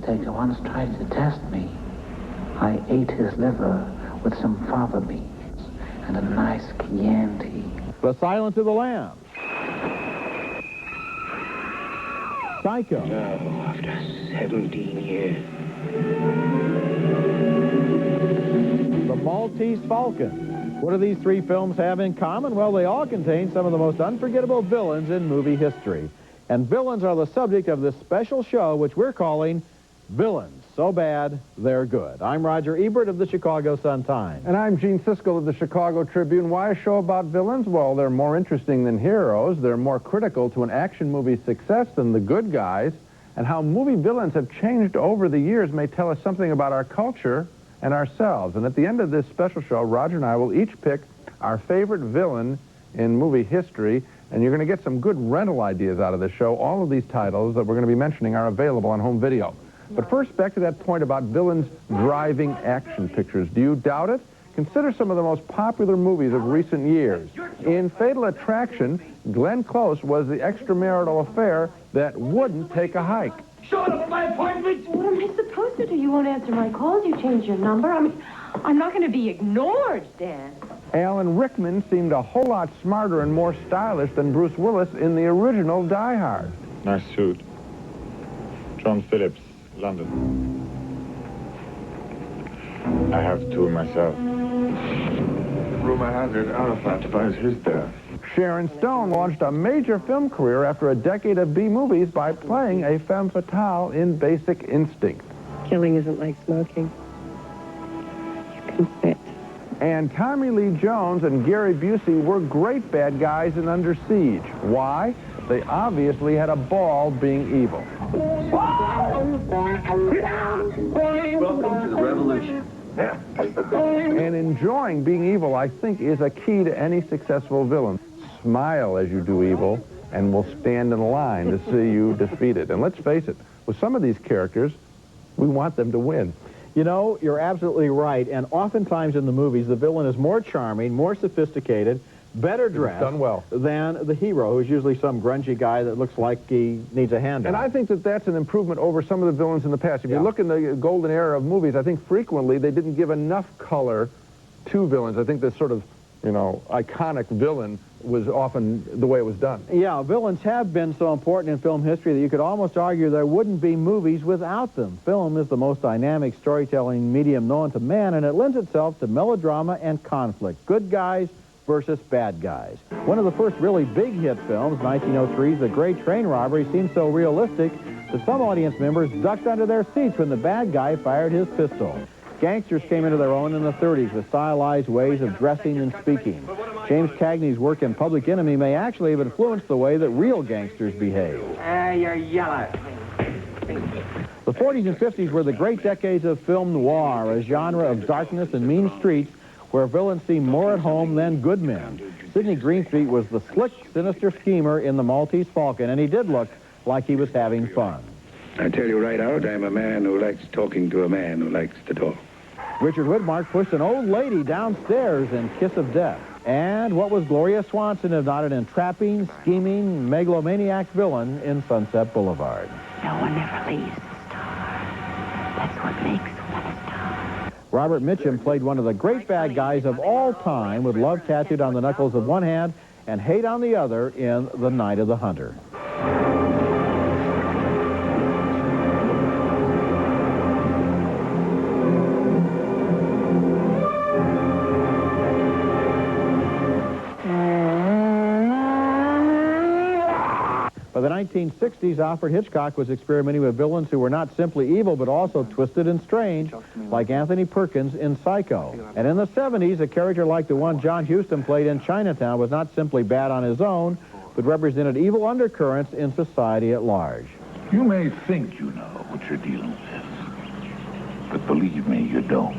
Taker once tried to test me. I ate his liver with some fava beans and a nice Chianti. The Silence of the Lambs. Psycho. Oh, after 17 years. The Maltese Falcon. What do these three films have in common? Well, they all contain some of the most unforgettable villains in movie history. And villains are the subject of this special show, which we're calling Villains So Bad, They're Good. I'm Roger Ebert of the Chicago Sun-Times. And I'm Gene Siskel of the Chicago Tribune. Why a show about villains? Well, they're more interesting than heroes. They're more critical to an action movie's success than the good guys. And how movie villains have changed over the years may tell us something about our culture and ourselves. And at the end of this special show, Roger and I will each pick our favorite villain in movie history. And you're going to get some good rental ideas out of this show. All of these titles that we're going to be mentioning are available on home video. But first, back to that point about villains driving action pictures. Do you doubt it? Consider some of the most popular movies of recent years. In Fatal Attraction, Glenn Close was the extramarital affair that wouldn't take a hike. Showing up at my appointment! What am I supposed to do? You won't answer my calls. You changed your number. I'm not going to be ignored, Dan. Alan Rickman seemed a whole lot smarter and more stylish than Bruce Willis in the original Die Hard. Nice suit. John Phillips, London. I have two myself. Rumor has it Arafat devised his death. Sharon Stone launched a major film career after a decade of B movies by playing a femme fatale in Basic Instinct. Killing isn't like smoking. You can quit. And Tommy Lee Jones and Gary Busey were great bad guys in Under Siege. Why? They obviously had a ball being evil. Welcome to the revolution. And enjoying being evil, I think, is a key to any successful villain. Smile as you do evil, and we'll stand in line to see you defeated. And let's face it, with some of these characters, we want them to win. You know, you're absolutely right. And oftentimes in the movies, the villain is more charming, more sophisticated, better dressed done well than the hero, who's usually some grungy guy that looks like he needs a hand. And I think that that's an improvement over some of the villains in the past. If you look in the golden era of movies, I think frequently they didn't give enough color to villains. I think this sort of, you know, iconic villain was often the way it was done. Yeah, villains have been so important in film history that you could almost argue there wouldn't be movies without them. Film is the most dynamic storytelling medium known to man, and it lends itself to melodrama and conflict. Good guys versus bad guys. One of the first really big hit films, 1903's The Great Train Robbery, seemed so realistic that some audience members ducked under their seats when the bad guy fired his pistol. Gangsters came into their own in the 30s with stylized ways of dressing and speaking. James Cagney's work in Public Enemy may actually have influenced the way that real gangsters behave. You're yellow. The 40s and 50s were the great decades of film noir, a genre of darkness and mean streets where villains seemed more at home than good men. Sidney Greenstreet was the slick, sinister schemer in The Maltese Falcon, and he did look like he was having fun. I tell you right out, I'm a man who likes talking to a man who likes to talk. Richard Widmark pushed an old lady downstairs in Kiss of Death. And what was Gloria Swanson if not an entrapping, scheming, megalomaniac villain in Sunset Boulevard? No one ever leaves the star. That's what makes one a star. Robert Mitchum played one of the great bad guys of all time with love tattooed on the knuckles of one hand and hate on the other in The Night of the Hunter. By the 1960s, Alfred Hitchcock was experimenting with villains who were not simply evil, but also twisted and strange, like Anthony Perkins in Psycho. And in the 70s, a character like the one John Huston played in Chinatown was not simply bad on his own, but represented evil undercurrents in society at large. You may think you know what you're dealing with, but believe me, you don't.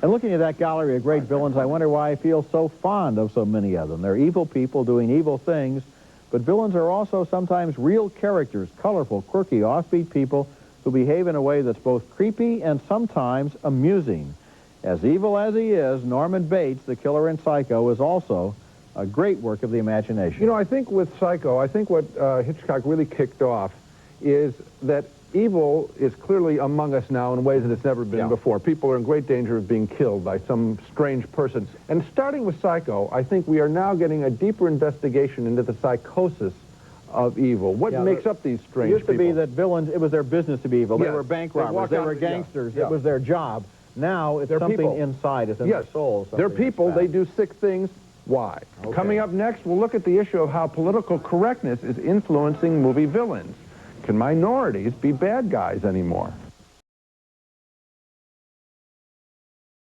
And looking at that gallery of great villains, I wonder why I feel so fond of so many of them. They're evil people doing evil things, but villains are also sometimes real characters, colorful, quirky, offbeat people who behave in a way that's both creepy and sometimes amusing. As evil as he is, Norman Bates, the killer in Psycho, is also a great work of the imagination. You know, I think with Psycho, I think what Hitchcock really kicked off is that evil is clearly among us now in ways that it's never been before. People are in great danger of being killed by some strange person. And starting with Psycho, I think we are now getting a deeper investigation into the psychosis of evil. What makes up these strange people? It used to be that villains, it was their business to be evil. They were bank robbers, they were gangsters, it was their job. Now it's something people. Inside, it's in their soul. They're people, they do sick things. Why? Okay. Coming up next, we'll look at the issue of how political correctness is influencing movie villains. Can minorities be bad guys anymore?